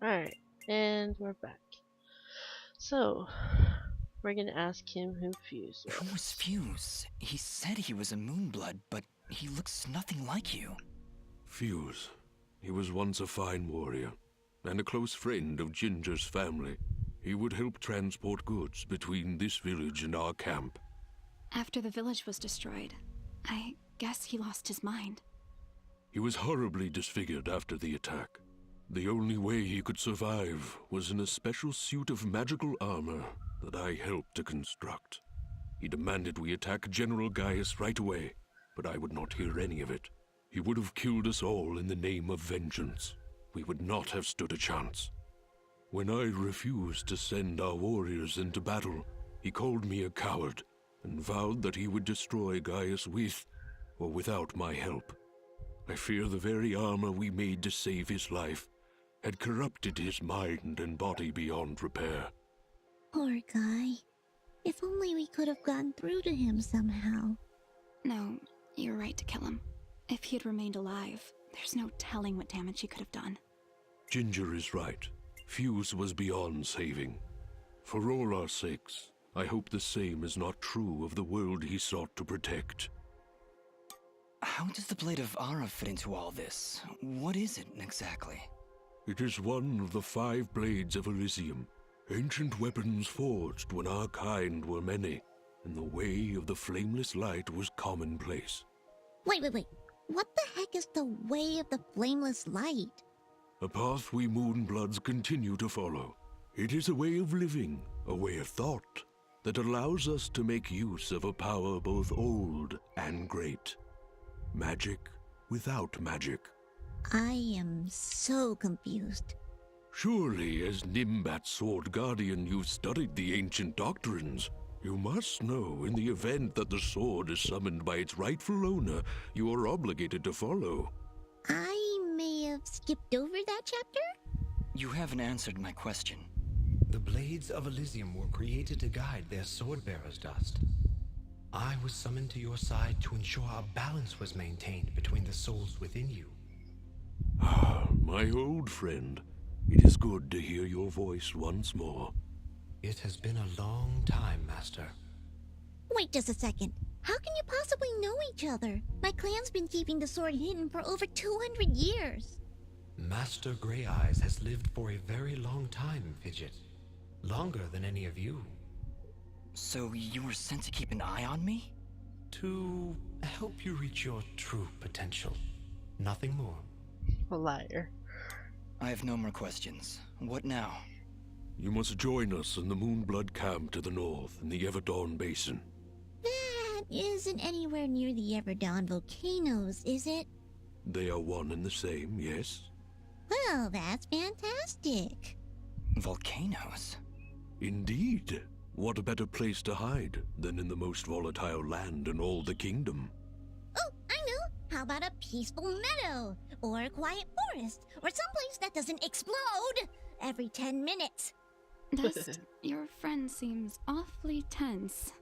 Alright, and we're back. So, we're gonna ask him who Fuse Who was was. Fuse? He said he was a Moonblood, but he looks nothing like you. Fuse. He was once a fine warrior, and a close friend of Ginger's family. He would help transport goods between this village and our camp. After the village was destroyed, I guess he lost his mind. He was horribly disfigured after the attack. The only way he could survive was in a special suit of magical armor that I helped to construct. He demanded we attack General Gaius right away, but I would not hear any of it. He would have killed us all in the name of vengeance. We would not have stood a chance. When I refused to send our warriors into battle, he called me a coward and vowed that he would destroy Gaius with or without my help. I fear the very armor we made to save his life had corrupted his mind and body beyond repair. Poor guy. If only we could have gotten through to him somehow. No, you're right to kill him. If he had remained alive, there's no telling what damage he could have done. Ginger is right. Fuse was beyond saving. For all our sakes, I hope the same is not true of the world he sought to protect. How does the Blade of Ara fit into all this? What is it exactly? It is one of the 5 blades of Elysium, ancient weapons forged when our kind were many, and the way of the flameless light was commonplace. Wait. What the heck is the way of the flameless light? A path we Moonbloods continue to follow. It is a way of living, a way of thought, that allows us to make use of a power both old and great. Magic without magic. I am so confused. Surely, as Nimbat's Sword Guardian, you've studied the ancient doctrines. You must know, in the event that the sword is summoned by its rightful owner, you are obligated to follow. I may have skipped over that chapter? You haven't answered my question. The blades of Elysium were created to guide their sword-bearers, Dust. I was summoned to your side to ensure a balance was maintained between the souls within you. Ah, my old friend. It is good to hear your voice once more. It has been a long time, Master. Wait just a second. How can you possibly know each other? My clan's been keeping the sword hidden for over 200 years. Master Grey Eyes has lived for a very long time, Fidget. Longer than any of you. So you were sent to keep an eye on me? To help you reach your true potential. Nothing more. A liar. I have no more questions. What now? You must join us in the Moonblood camp to the north in the Everdawn Basin. That isn't anywhere near the Everdawn volcanoes, is it? They are one and the same, yes? Well, that's fantastic. Volcanoes? Indeed. What a better place to hide than in the most volatile land in all the kingdom? Oh, I know. How about a peaceful meadow? Or a quiet forest? Or someplace that doesn't explode every 10 minutes? Dust, your friend seems awfully tense.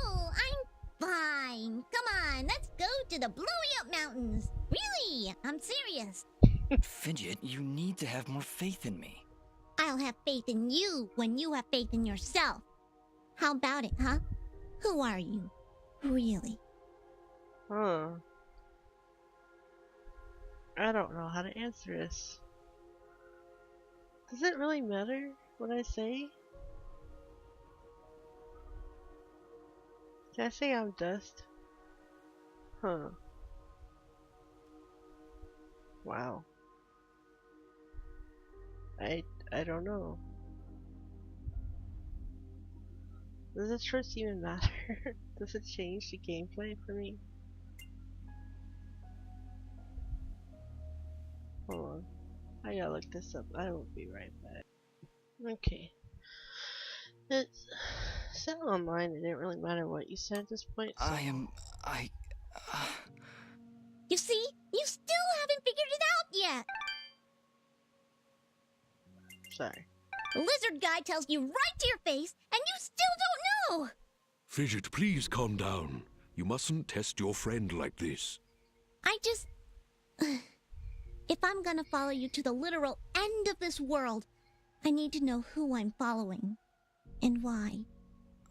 No, I'm fine. Come on, let's go to the Blowy Up Mountains. Really, I'm serious. Fidget, you need to have more faith in me. I'll have faith in you when you have faith in yourself. How about it, huh? Who are you? Really? Huh. I don't know how to answer this. Does it really matter what I say? Can I say I'm Dust? Huh. Wow. I don't know. Does the choice even matter? Does it change the gameplay for me? Hold on. I gotta look this up. I will be right back. Okay. It's said online it didn't really matter what you said at this point. So. You see? You still haven't figured it out yet! Sorry. The lizard guy tells you right to your face, and you still don't know! Fidget, please calm down. You mustn't test your friend like this. I just... If I'm gonna follow you to the literal end of this world, I need to know who I'm following. And why.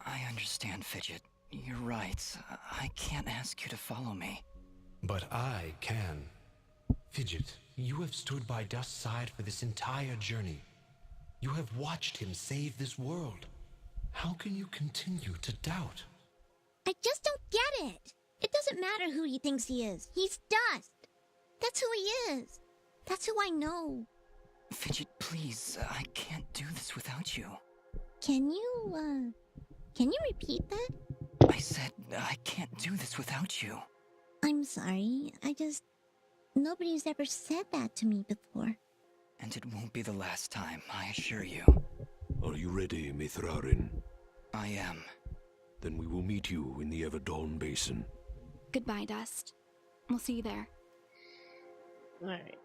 I understand, Fidget. You're right. I can't ask you to follow me. But I can. Fidget, you have stood by Dust's side for this entire journey. You have watched him save this world. How can you continue to doubt? I just don't get it. It doesn't matter who he thinks he is. He's Dust. That's who he is. That's who I know. Fidget, please. I can't do this without you. Can you repeat that? I said I can't do this without you. I'm sorry. Nobody's ever said that to me before. And it won't be the last time, I assure you. Are you ready, Mithrarin? I am. Then we will meet you in the Everdawn Basin. Goodbye, Dust. We'll see you there. Alright.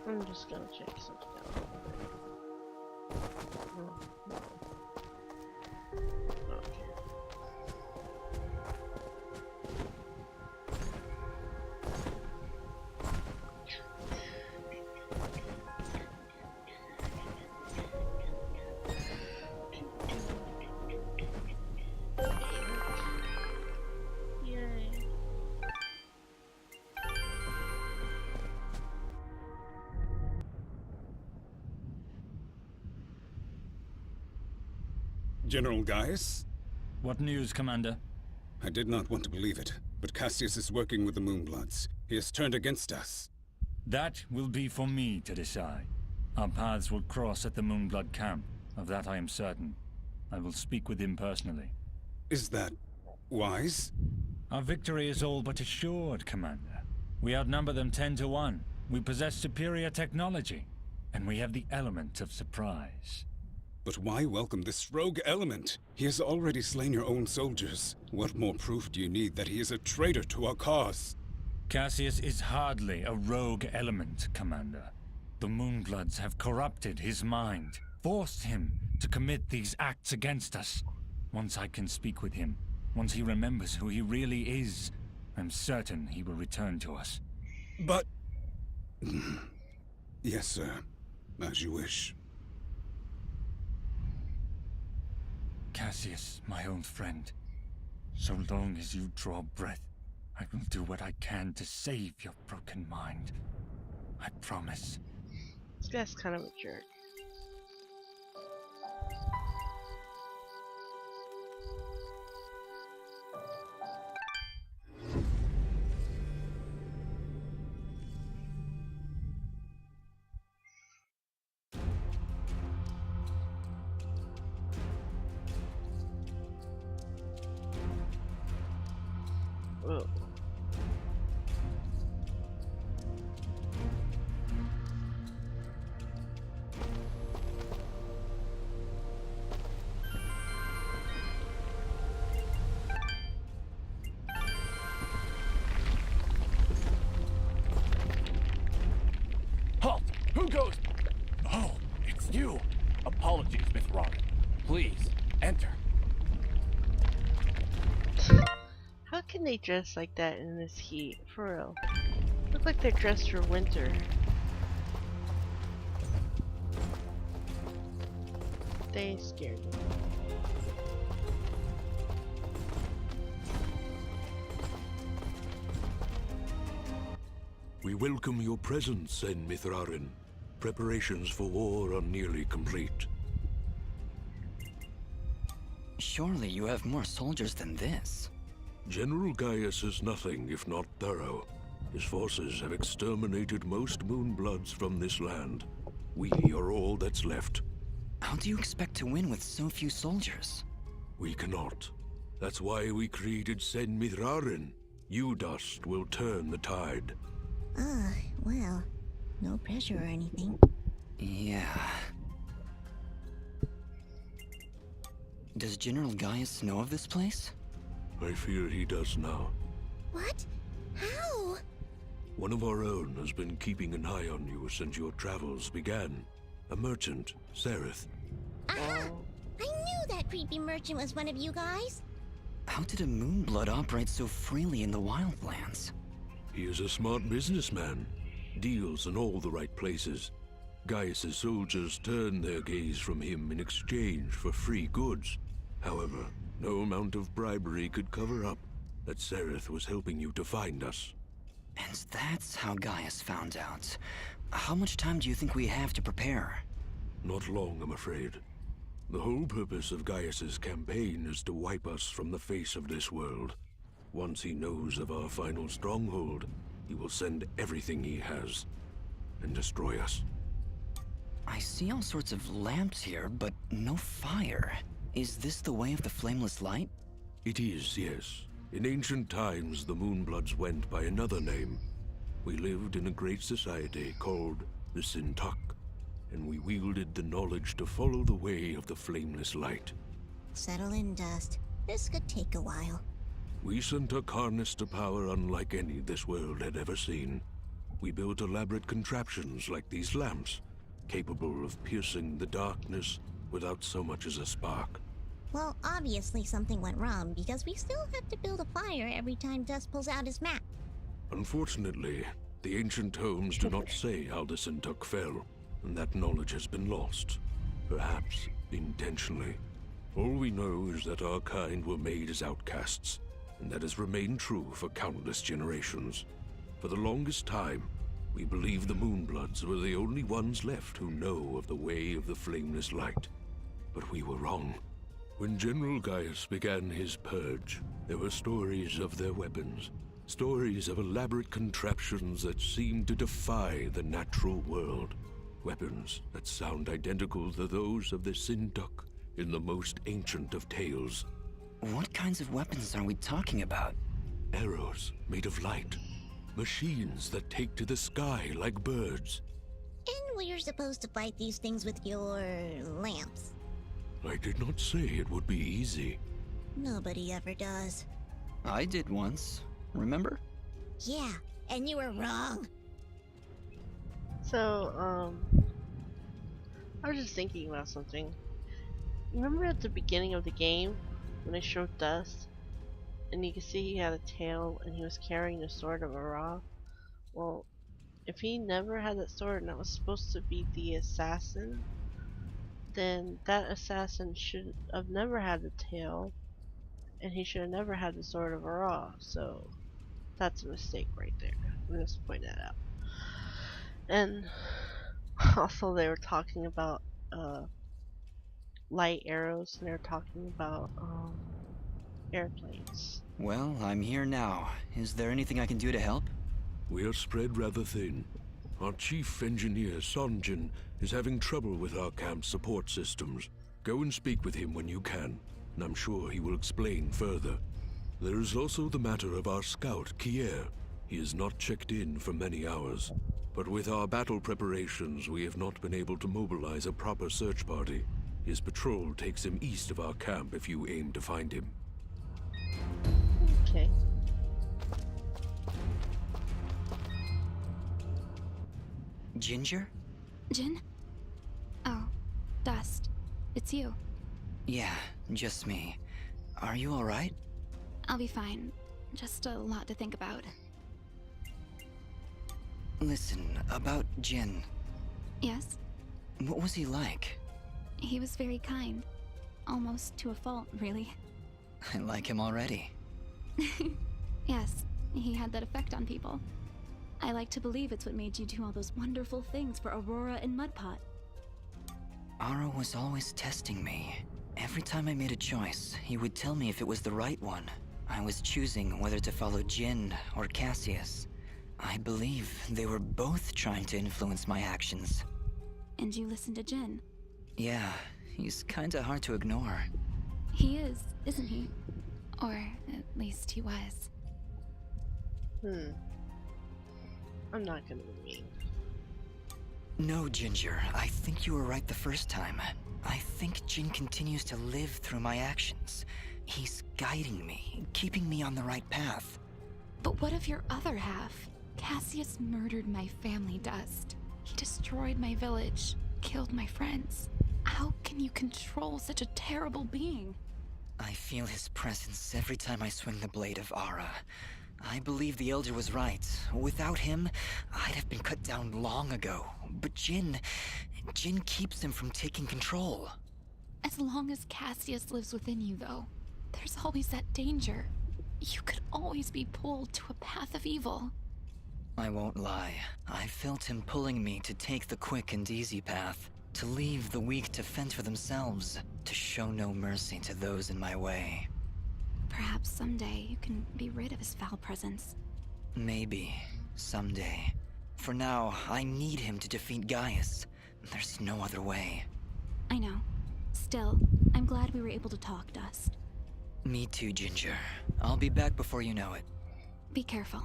I'm just gonna check something out. No. Okay. Yay. General Gaius? What news, Commander? I did not want to believe it, but Cassius is working with the Moonbloods. He has turned against us. That will be for me to decide. Our paths will cross at the Moonblood camp. Of that I am certain. I will speak with him personally. Is that wise? Our victory is all but assured, Commander. We outnumber them 10 to 1. We possess superior technology. And we have the element of surprise. But why welcome this rogue element? He has already slain your own soldiers. What more proof do you need that he is a traitor to our cause? Cassius is hardly a rogue element, Commander. The Moonbloods have corrupted his mind, forced him to commit these acts against us. Once I can speak with him, once he remembers who he really is, I'm certain he will return to us. But... Yes, sir. As you wish. Cassius, my own friend, so long as you draw breath, I will do what I can to save your broken mind. I promise. This guy's kind of a jerk. Whoa. Halt! Who goes? Oh, it's you. Apologies, Miss Robin. Please, enter. How can they dress like that in this heat? For real. Look like they're dressed for winter. They scared me. We welcome your presence, En Mithrarin. Preparations for war are nearly complete. Surely you have more soldiers than this. General Gaius is nothing if not thorough. His forces have exterminated most Moonbloods from this land. We are all that's left. How do you expect to win with so few soldiers? We cannot. That's why we created Sen Mithrarin. You, Dust, will turn the tide. Well, no pressure or anything. Yeah. Does General Gaius know of this place? I fear he does now. What? How? One of our own has been keeping an eye on you since your travels began. A merchant, Sereth. Aha! I knew that creepy merchant was one of you guys. How did a Moonblood operate so freely in the wildlands? He is a smart businessman. Deals in all the right places. Gaius's soldiers turn their gaze from him in exchange for free goods. However, no amount of bribery could cover up that Sereth was helping you to find us. And that's how Gaius found out. How much time do you think we have to prepare? Not long, I'm afraid. The whole purpose of Gaius's campaign is to wipe us from the face of this world. Once he knows of our final stronghold, he will send everything he has and destroy us. I see all sorts of lamps here, but no fire. Is this the way of the flameless light? It is, yes. In ancient times, the Moonbloods went by another name. We lived in a great society called the Sintuck, and we wielded the knowledge to follow the way of the flameless light. Settle in, Dust. This could take a while. We Sintuck harnessed a power unlike any this world had ever seen. We built elaborate contraptions like these lamps, capable of piercing the darkness without so much as a spark. Well, obviously something went wrong because we still have to build a fire every time Dust pulls out his map. Unfortunately, the ancient tomes do not say how the Sintuck fell, and that knowledge has been lost. Perhaps intentionally. All we know is that our kind were made as outcasts, and that has remained true for countless generations. For the longest time, we believed the Moonbloods were the only ones left who know of the way of the flameless light. But we were wrong. When General Gaius began his purge, there were stories of their weapons. Stories of elaborate contraptions that seemed to defy the natural world. Weapons that sound identical to those of the Sintuck in the most ancient of tales. What kinds of weapons are we talking about? Arrows made of light. Machines that take to the sky like birds. And we're supposed to fight these things with your lamps. I did not say it would be easy. Nobody ever does. I did once. Remember? Yeah, and you were wrong. So, I was just thinking about something. Remember at the beginning of the game, when they showed Dust, and you could see he had a tail and he was carrying the sword of Ara? Well, if he never had that sword and that was supposed to be the assassin, then that assassin should have never had the tail, and he should have never had the sword of Ara. So that's a mistake right there. I'm just point that out. And also they were talking about light arrows, and they were talking about airplanes. Well, I'm here now. Is there anything I can do to help? We are spread rather thin. Our chief engineer, Sonjin, is having trouble with our camp's support systems. Go and speak with him when you can, and I'm sure he will explain further. There is also the matter of our scout, Kier. He has not checked in for many hours, but with our battle preparations, we have not been able to mobilize a proper search party. His patrol takes him east of our camp if you aim to find him. Okay. Ginger? Jin? Oh, Dust. It's you. Yeah, just me. Are you alright? I'll be fine. Just a lot to think about. Listen, about Jin. Yes? What was he like? He was very kind. Almost to a fault, really. I like him already. Yes, he had that effect on people. I like to believe it's what made you do all those wonderful things for Aurora and Mudpot. Ara was always testing me. Every time I made a choice, he would tell me if it was the right one. I was choosing whether to follow Jin or Cassius. I believe they were both trying to influence my actions. And you listened to Jin. Yeah, he's kinda hard to ignore. He is, isn't he? Or at least he was. I'm not gonna be mean. No, Ginger. I think you were right the first time. I think Jin continues to live through my actions. He's guiding me, keeping me on the right path. But what of your other half? Cassius murdered my family, Dust. He destroyed my village, killed my friends. How can you control such a terrible being? I feel his presence every time I swing the blade of Ara. I believe the Elder was right. Without him, I'd have been cut down long ago. But Jin keeps him from taking control. As long as Cassius lives within you, though, there's always that danger. You could always be pulled to a path of evil. I won't lie. I felt him pulling me to take the quick and easy path, to leave the weak to fend for themselves, to show no mercy to those in my way. Perhaps someday you can be rid of his foul presence. Maybe. Someday. For now, I need him to defeat Gaius. There's no other way. I know. Still, I'm glad we were able to talk, Dust. Me too, Ginger. I'll be back before you know it. Be careful.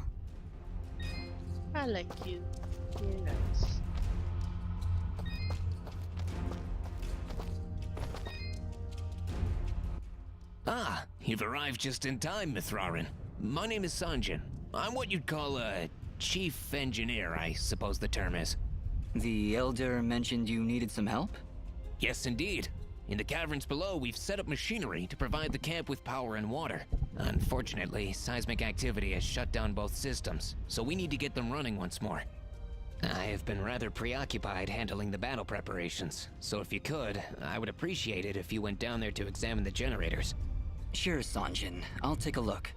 I like you. You're nice. Ah, you've arrived just in time, Mithrarin. My name is Sanjin. I'm what you'd call a chief engineer, I suppose the term is. The Elder mentioned you needed some help? Yes, indeed. In the caverns below, we've set up machinery to provide the camp with power and water. Unfortunately, seismic activity has shut down both systems, so we need to get them running once more. I have been rather preoccupied handling the battle preparations, so if you could, I would appreciate it if you went down there to examine the generators. Sure, Sanjin. I'll take a look.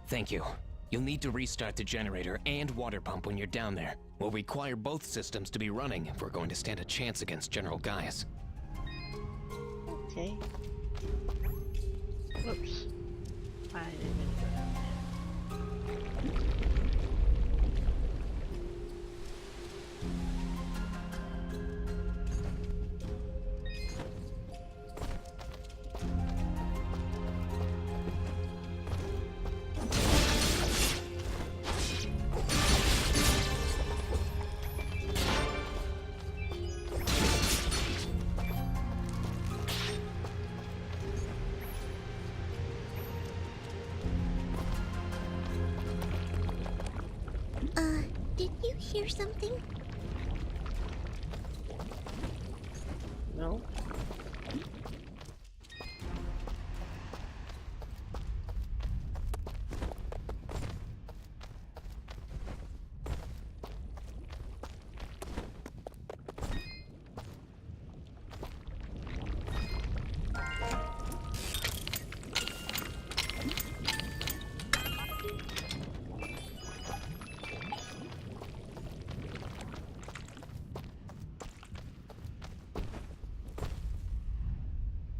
Thank you. You'll need to restart the generator and water pump when you're down there. We'll require both systems to be running if we're going to stand a chance against General Gaius. Okay. Whoops. I didn't mean to go down there. Did you hear something? No?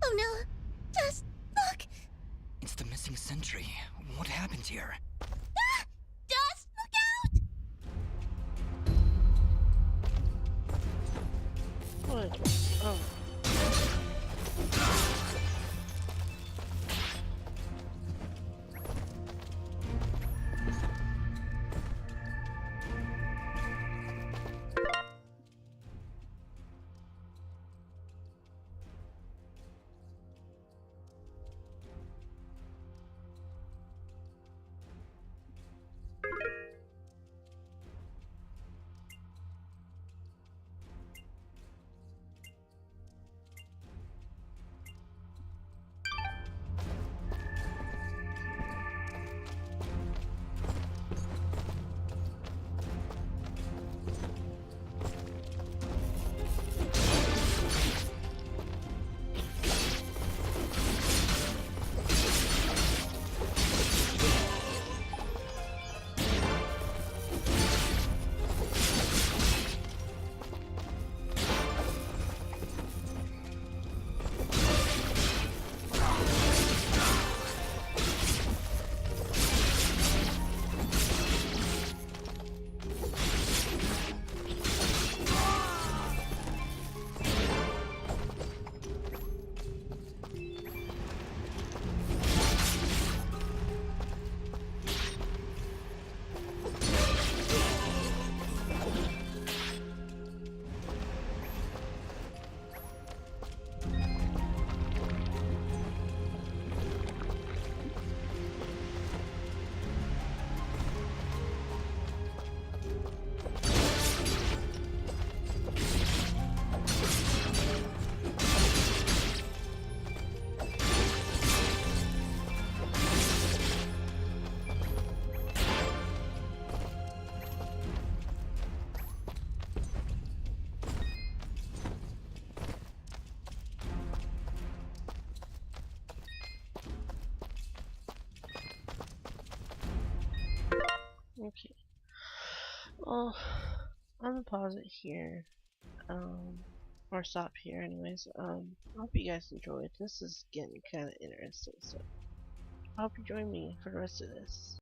Oh no! Just look! It's the missing sentry. What happened here? Ah! Just look out! What? Oh. Well, I'm gonna pause it here. Or stop here anyways. I hope you guys enjoyed. This is getting kind of interesting, so I hope you join me for the rest of this.